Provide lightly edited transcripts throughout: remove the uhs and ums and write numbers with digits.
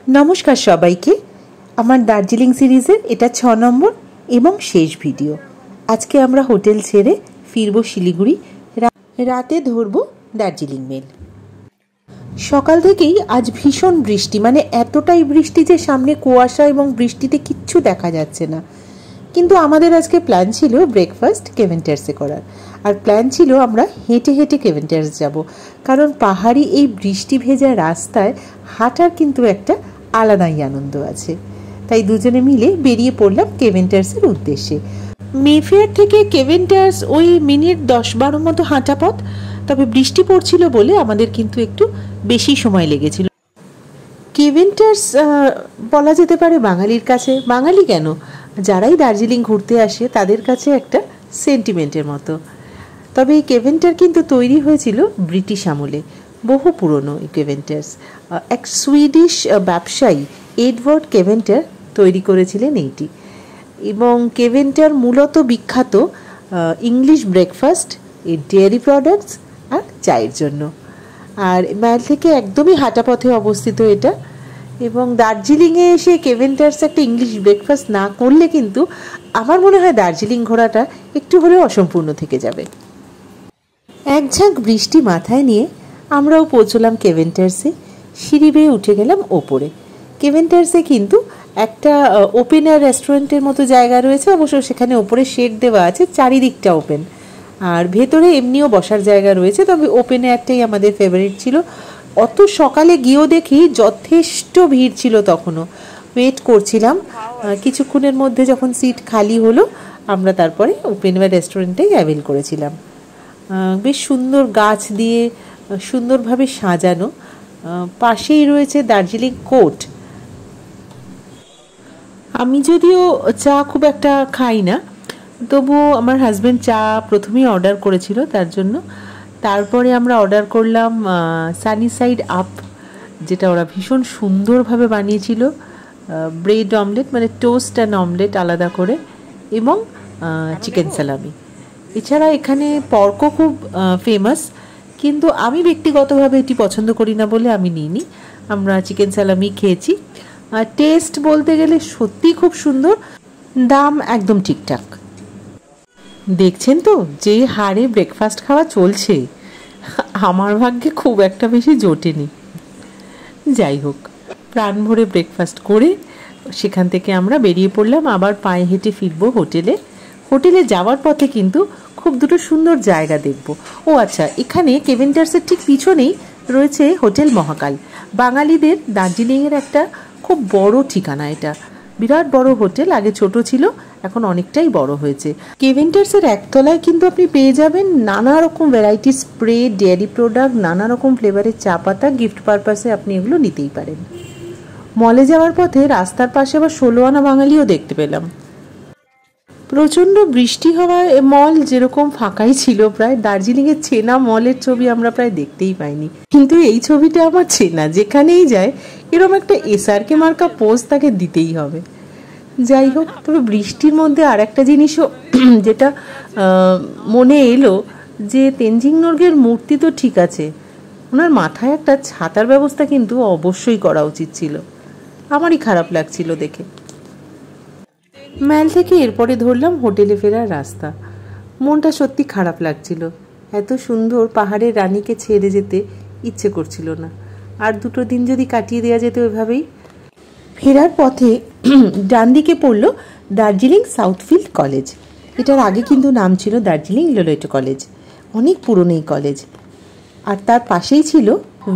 नमस्कार सबाइके आमार दार्जिलिंग सिरिजेर एटा 6 नम्बर एवं शेष भिडियो। आज के आमरा होटेल छेड़े फिरबो शिलिगुड़ी, राते धरबो दार्जिलिंग मेल। सकाल थेकेई आज भीषण बृष्टि, माने एतटाई बृष्टि जे सामने कुयाशा एवं बृष्टिते किच्छु देखा जाच्छे ना। किन्तु आमादेर आजके प्लान छिलो ब्रेकफास्ट केवेंटार्से करार, और प्लान छिलो आमरा हेঁটে हेঁটে केवेंटार्स जाबो, कारण पाहाड़ी এই বৃষ্টি ভেজা রাস্তায় হাঁটার কিন্তু একটা আলাদাই আনন্দ আছে। তাই দুজনে মিলে বেরিয়ে পড়লাম কেভেন্টার্সের উদ্দেশ্যে। মেফেয়ার থেকে কেভেন্টার্স ওই মিনিট 10-12 মতো হাঁটা পথ, তবে বৃষ্টি পড়ছিল বলে আমাদের কিন্তু একটু বেশি সময় লেগেছিল। কেভেন্টার্স বলা যেতে পারে বাঙালির কাছে, বাঙালি কেন, যারাই দার্জিলিং ঘুরতে আসে তাদের কাছে একটা সেন্টিমেন্টের মতো। তবে এই কেভেন্টার কিন্তু তৈরি হয়েছিল ব্রিটিশ আমলে, বহু পুরনো এই কেভেন্টার্স। এক সুইডিশ ব্যবসায়ী এডওয়ার্ড কেভেন্টার তৈরি করেছিলেন এইটি, এবং কেভেন্টার মূলত বিখ্যাত ইংলিশ ব্রেকফাস্ট, এর ডেয়ারি প্রোডাক্টস আর চায়ের জন্য। আর মাইল থেকে একদমই হাঁটা পথে অবস্থিত এটা, এবং দার্জিলিংয়ে এসে কেভেন্টার্স একটা ইংলিশ ব্রেকফাস্ট না করলে কিন্তু আমার মনে হয় দার্জিলিং ঘোরাটা একটু হলেও অসম্পূর্ণ থেকে যাবে। এক ঝাঁক বৃষ্টি মাথায় নিয়ে আমরাও পৌঁছলাম কেভেন্টার্সে। সিঁড়ি বেয়ে উঠে গেলাম ওপরে। কেভেন্টার্সে কিন্তু একটা ওপেন এয়ার রেস্টুরেন্টের মতো জায়গা রয়েছে, অবশ্য সেখানে ওপরে শেড দেওয়া আছে, চারিদিকটা ওপেন, আর ভেতরে এমনিও বসার জায়গা রয়েছে, তবে ওপেন এয়ারটাই আমাদের ফেভারিট ছিল। অত সকালে গিয়েও দেখি যথেষ্ট ভিড় ছিল, তখনও ওয়েট করছিলাম। কিছুক্ষণের মধ্যে যখন সিট খালি হলো আমরা তারপরে ওপেন এয়ার রেস্টুরেন্টেই অ্যাভেল করেছিলাম। বেশ সুন্দর গাছ দিয়ে সুন্দরভাবে সাজানো, পাশেই রয়েছে দার্জিলিং কোর্ট। আমি যদিও চা খুব একটা খাই না, তবুও আমার হাজব্যান্ড চা প্রথমেই অর্ডার করেছিল তার জন্য। তারপরে আমরা অর্ডার করলাম সানি সাইড আপ, যেটা ওরা ভীষণ সুন্দরভাবে বানিয়েছিল, ব্রেড অমলেট, মানে টোস্ট অ্যান্ড অমলেট আলাদা করে, এবং চিকেন সালামি। এছাড়া এখানে পর্কও খুব ফেমাস, কিন্তু আমি ব্যক্তিগতভাবে এটি পছন্দ করি না বলে আমি নিইনি। আমরা চিকেন সালামি খেয়েছি। আর টেস্ট বলতে গেলে সত্যি খুব সুন্দর, দাম একদম ঠিকঠাক। দেখছেন তো যে হারে ব্রেকফাস্ট খাওয়া চলছে, আমার ভাগ্যে খুব একটা বেশি জোটেনি। যাই হোক, প্রাণ ভরে ব্রেকফাস্ট করে সেখান থেকে আমরা বেরিয়ে পড়লাম, আবার পায়ে হেঁটে ফিরবো হোটেলে। হোটেলে যাওয়ার পথে কিন্তু খুব দুটো সুন্দর জায়গা দেখব। ও আচ্ছা, এখানে কেভেন্টার্সের ঠিক পিছনেই রয়েছে হোটেল মহাকাল, বাঙালিদের দার্জিলিংয়ের একটা খুব বড় ঠিকানা। এটা বিরাট বড় হোটেল, আগে ছোট ছিল, এখন অনেকটাই বড় হয়েছে। কেভেন্টার্সের একতলায় কিন্তু আপনি পেয়ে যাবেন নানা রকম ভ্যারাইটি স্প্রে, ডেয়ারি প্রোডাক্ট, নানা রকম ফ্লেভারের চা পাতা, গিফট পারপাসে আপনি এগুলো নিতেই পারেন। মলে যাওয়ার পথে রাস্তার পাশে আবার 16 আনা বাঙালিও দেখতে পেলাম। প্রচণ্ড বৃষ্টি হওয়ায় মল যেরকম ফাঁকাই ছিল প্রায়, দার্জিলিংয়ের চেনা মলের ছবি আমরা প্রায় দেখতেই পাইনি। কিন্তু এই ছবিটা আমার চেনা, যেখানেই যায় এরকম একটা এসআরকে মার্কা পোজ তাকে দিতেই হবে। যাই হোক, তবে বৃষ্টির মধ্যে আর একটা জিনিসও যেটা মনে এলো, যে তেনজিং নোরগের মূর্তি তো ঠিক আছে, ওনার মাথায় একটা ছাতার ব্যবস্থা কিন্তু অবশ্যই করা উচিত ছিল। আমারই খারাপ লাগছিল দেখে। ম্যাল থেকে এরপরে ধরলাম হোটেলে ফেরার রাস্তা। মনটা সত্যি খারাপ লাগছিল, এত সুন্দর পাহাড়ের রানীকে ছেড়ে যেতে ইচ্ছে করছিল না। আর 2 দিন যদি কাটিয়ে দেওয়া যেত ওইভাবেই। ফেরার পথে ডান দিকে পড়লো দার্জিলিং সাউথফিল্ড কলেজ। এটার আগে কিন্তু নাম ছিল দার্জিলিং লোলেটো কলেজ, অনেক পুরনো এই কলেজ। আর তার পাশেই ছিল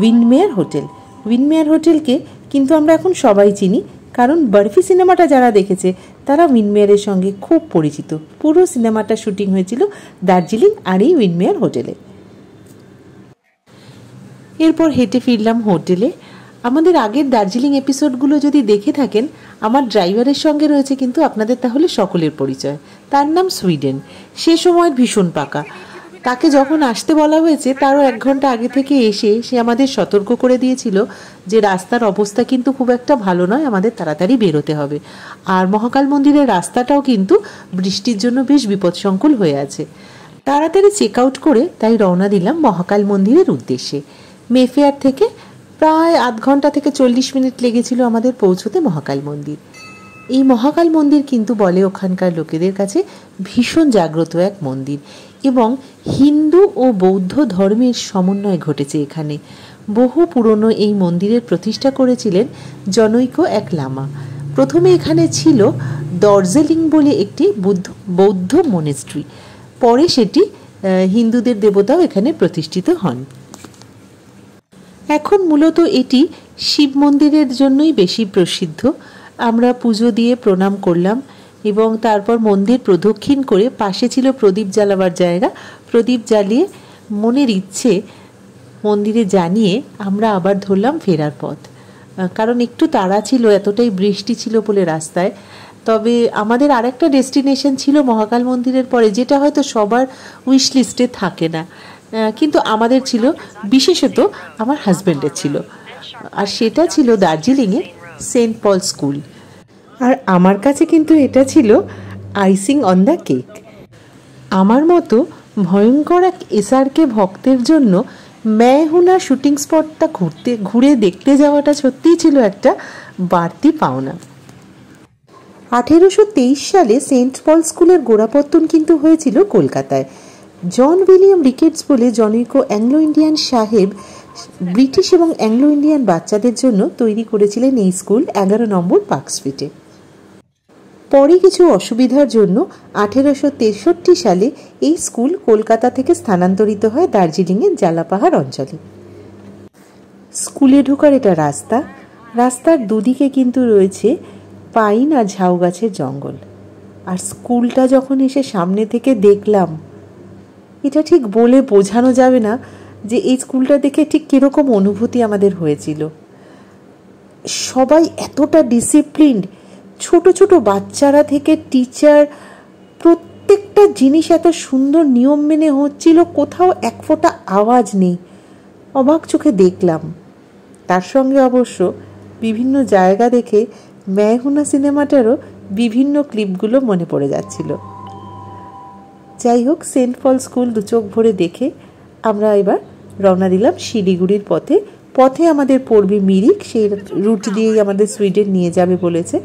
উইন্ডমেয়ার হোটেল। উইন্ডমেয়ার হোটেলকে কিন্তু আমরা এখন সবাই চিনি, কারণ বরফি সিনেমাটা যারা দেখেছে তারা উইন্ডমেয়ারের সঙ্গে খুব পরিচিত। পুরো সিনেমাটা শুটিং হয়েছিল দার্জিলিং আর এই উইন্ডমেয়ার হোটেলে। এরপর হেঁটে ফিরলাম হোটেলে। আমাদের আগের দার্জিলিং এপিসোডগুলো যদি দেখে থাকেন, আমার ড্রাইভারের সঙ্গে রয়েছে কিন্তু আপনাদের তাহলে সকলের পরিচয়। তার নাম সুইডেন। সে সময় ভীষণ পাকা। তাকে যখন আসতে বলা হয়েছে তারও 1 ঘন্টা আগে থেকে এসে সে আমাদের সতর্ক করে দিয়েছিল যে রাস্তার অবস্থা কিন্তু খুব একটা ভালো নয়, আমাদের তাড়াতাড়ি বেরোতে হবে। আর মহাকাল মন্দিরের রাস্তাটাও কিন্তু বৃষ্টির জন্য বেশ বিপদসংকুল হয়ে আছে। তাড়াতাড়ি চেক আউট করে তাই রওনা দিলাম মহাকাল মন্দিরের উদ্দেশ্যে। মেফেয়ার থেকে প্রায় আধ ঘন্টা থেকে 40 মিনিট লেগেছিল আমাদের পৌঁছতে মহাকাল মন্দির। এই মহাকাল মন্দির কিন্তু বলে ওখানকার লোকেদের কাছে ভীষণ জাগ্রত এক মন্দির, এবং হিন্দু ও বৌদ্ধ ধর্মের সমন্বয় ঘটেছে এখানে। বহু পুরনো এই মন্দিরের প্রতিষ্ঠা করেছিলেন জনৈক এক লামা। প্রথমে এখানে ছিল দর্জেলিং বলে একটি বৌদ্ধ মনেস্ট্রি, পরে সেটি হিন্দুদের দেবতাও এখানে প্রতিষ্ঠিত হন। এখন মূলত এটি শিব মন্দিরের জন্যই বেশি প্রসিদ্ধ। আমরা পুজো দিয়ে প্রণাম করলাম এবং তারপর মন্দির প্রদক্ষিণ করে পাশে ছিল প্রদীপ জ্বালাবার জায়গা। প্রদীপ জ্বালিয়ে মনের ইচ্ছে মন্দিরে জানিয়ে আমরা আবার ধরলাম ফেরার পথ, কারণ একটু তাড়া ছিল, এতটাই বৃষ্টি ছিল বলে রাস্তায়। তবে আমাদের আরেকটা ডেস্টিনেশন ছিল মহাকাল মন্দিরের পরে, যেটা হয়তো সবার উইশ লিস্টে থাকে না, কিন্তু আমাদের ছিল, বিশেষত আমার হাজব্যান্ডের ছিল, আর সেটা ছিল দার্জিলিংয়ের সেন্ট পল স্কুল। আর আমার কাছে কিন্তু এটা ছিল আইসিং অন দ্য কেক। আমার মতো ভয়ঙ্কর এক এসআরকে ভক্তের জন্য ম্যাহুনা শুটিং স্পটটা ঘুরে দেখতে যাওয়াটা সত্যিই ছিল একটা বাড়তি পাওনা। 1823 সালে সেন্ট পল স্কুলের গোড়াপত্তন কিন্তু হয়েছিল কলকাতায়। জন উইলিয়াম রিকেটস বলে জনৈক অ্যাংলো ইন্ডিয়ান সাহেব ব্রিটিশ এবং অ্যাংলো ইন্ডিয়ান বাচ্চাদের জন্য তৈরি করেছিলেন এই স্কুল 11 নম্বর পার্ক স্ট্রিটে। পরে কিছু অসুবিধার জন্য 1863 সালে এই স্কুল কলকাতা থেকে স্থানান্তরিত হয় দার্জিলিংয়ের জালাপাহাড় অঞ্চলে। স্কুলে ঢোকার এটা রাস্তার দুদিকে কিন্তু রয়েছে পাইন আর ঝাউ গাছের জঙ্গল। আর স্কুলটা যখন এসে সামনে থেকে দেখলাম, এটা ঠিক বলে বোঝানো যাবে না যে এই স্কুলটা দেখে ঠিক কীরকম অনুভূতি আমাদের হয়েছিল। সবাই এতটা ডিসিপ্লিনড, ছোট ছোট বাচ্চারা থেকে টিচার, প্রত্যেকটা জিনিস এত সুন্দর নিয়ম মেনে হচ্ছিল, কোথাও এক ফোঁটা আওয়াজ নেই। অবাক চোখে দেখলাম। তার সঙ্গে অবশ্য বিভিন্ন জায়গা দেখে ম্যাহুনা সিনেমাটারও বিভিন্ন ক্লিপগুলো মনে পড়ে যাচ্ছিল। যাই হোক, সেন্ট পল স্কুল দু চোখ ভরে দেখে আমরা এবার রওনা দিলাম শিলিগুড়ির পথে আমাদের পড়বে মিরিক। সেই রুট দিয়েই আমাদের সুইডেন নিয়ে যাবে বলেছে।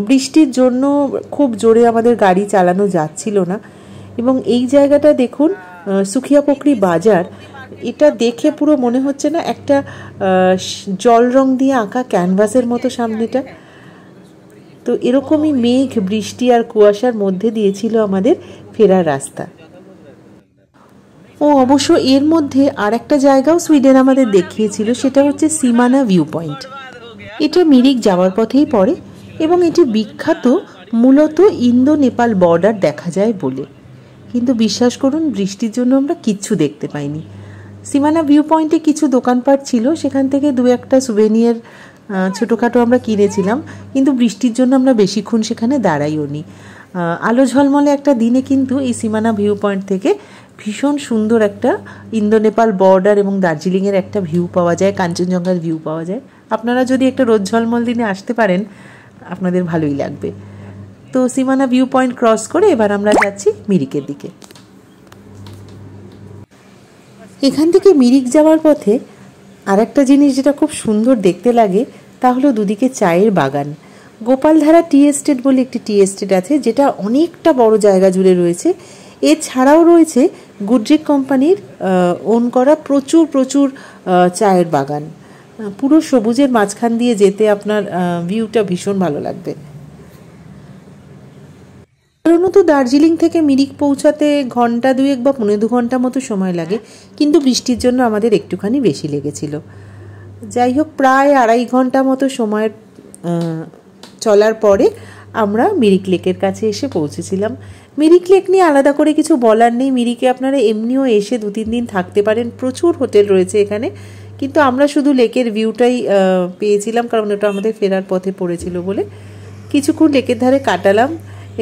বৃষ্টির জন্য খুব জোরে আমাদের গাড়ি চালানো যাচ্ছিল না। এবং এই জায়গাটা দেখুন, সুখিয়াপোখরি বাজার, এটা দেখে পুরো মনে হচ্ছে না একটা জল রং দিয়ে আঁকা ক্যানভাসের মতো সামনেটা। তো এরকমই মেঘ, বৃষ্টি আর কুয়াশার মধ্যে দিয়েছিল আমাদের ফেরার রাস্তা। ও অবশ্য এর মধ্যে আর একটা জায়গাও সুইডেন আমাদের দেখিয়েছিল, সেটা হচ্ছে সীমানা ভিউ পয়েন্ট। এটা মিরিক যাওয়ার পথেই পড়ে এবং এটি বিখ্যাত মূলত ইন্দো নেপাল বর্ডার দেখা যায় বলে। কিন্তু বিশ্বাস করুন, বৃষ্টির জন্য আমরা কিচ্ছু দেখতে পাইনি। সীমানা ভিউ পয়েন্টে কিছু দোকানপাট ছিল, সেখান থেকে দু একটা সুভেনিয়ার ছোটোখাটো আমরা কিনেছিলাম, কিন্তু বৃষ্টির জন্য আমরা বেশিক্ষণ সেখানে দাঁড়াইও নি। আলো ঝলমলে একটা দিনে কিন্তু এই সীমানা ভিউ পয়েন্ট থেকে ভীষণ সুন্দর একটা ইন্দো নেপাল বর্ডার এবং দার্জিলিংয়ের একটা ভিউ পাওয়া যায়, কাঞ্চনজঙ্ঘার ভিউ পাওয়া যায়। আপনারা যদি একটা রোদ ঝলমল দিনে আসতে পারেন, আপনাদের ভালোই লাগবে। তো সীমানা ভিউ পয়েন্ট ক্রস করে এবার আমরা যাচ্ছি মিরিকের দিকে। এখান থেকে মিরিক যাওয়ার পথে আর একটা জিনিস যেটা খুব সুন্দর দেখতে লাগে, তা হলো দুদিকে চায়ের বাগান। গোপালধারা টি এস্টেট বলে একটি টি এস্টেট আছে, যেটা অনেকটা বড় জায়গা জুড়ে রয়েছে। এছাড়াও রয়েছে গুডরিক কোম্পানির ওন করা প্রচুর চায়ের বাগান। পুরো সবুজের মাঝখান দিয়ে যেতে আপনার ভিউটা ভীষণ ভালো লাগবে। সাধারণত দার্জিলিং থেকে মিরিক পৌঁছাতে ঘন্টা 2 বা 1.25 ঘন্টা মতো সময় লাগে, কিন্তু বৃষ্টির জন্য আমাদের একটুখানি বেশি লেগেছিল। যাই হোক, প্রায় 2.5 ঘন্টা মতো সময় চলার পরে আমরা মিরিক লেকের কাছে এসে পৌঁছেছিলাম। মিরিক লেক নিয়ে আলাদা করে কিছু বলার নেই। মিরিকে আপনারা এমনিও এসে 2-3 দিন থাকতে পারেন, প্রচুর হোটেল রয়েছে এখানে। কিন্তু আমরা শুধু লেকের ভিউটাই পেয়েছিলাম, কারণ ওটা আমাদের ফেরার পথে পড়েছিল বলে। কিছুক্ষণ লেকের ধারে কাটালাম,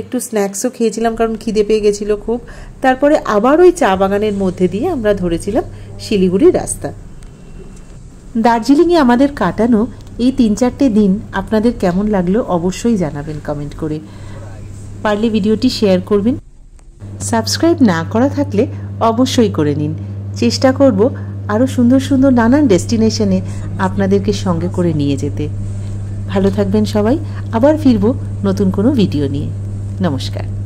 একটু স্ন্যাক্সও খেয়েছিলাম কারণ খিদে পেয়ে গেছিলো খুব। তারপরে আবার ওই চা বাগানের মধ্যে দিয়ে আমরা ধরেছিলাম শিলিগুড়ির রাস্তা। দার্জিলিংয়ে আমাদের কাটানো এই 3-4টে দিন আপনাদের কেমন লাগলো অবশ্যই জানাবেন কমেন্ট করে। পারলে ভিডিওটি শেয়ার করবেন। সাবস্ক্রাইব না করা থাকলে অবশ্যই করে নিন। চেষ্টা করব আরও সুন্দর সুন্দর নানান ডেস্টিনেশনে আপনাদেরকে সঙ্গে করে নিয়ে যেতে। ভালো থাকবেন সবাই, আবার ফিরবো নতুন কোনো ভিডিও নিয়ে। নমস্কার।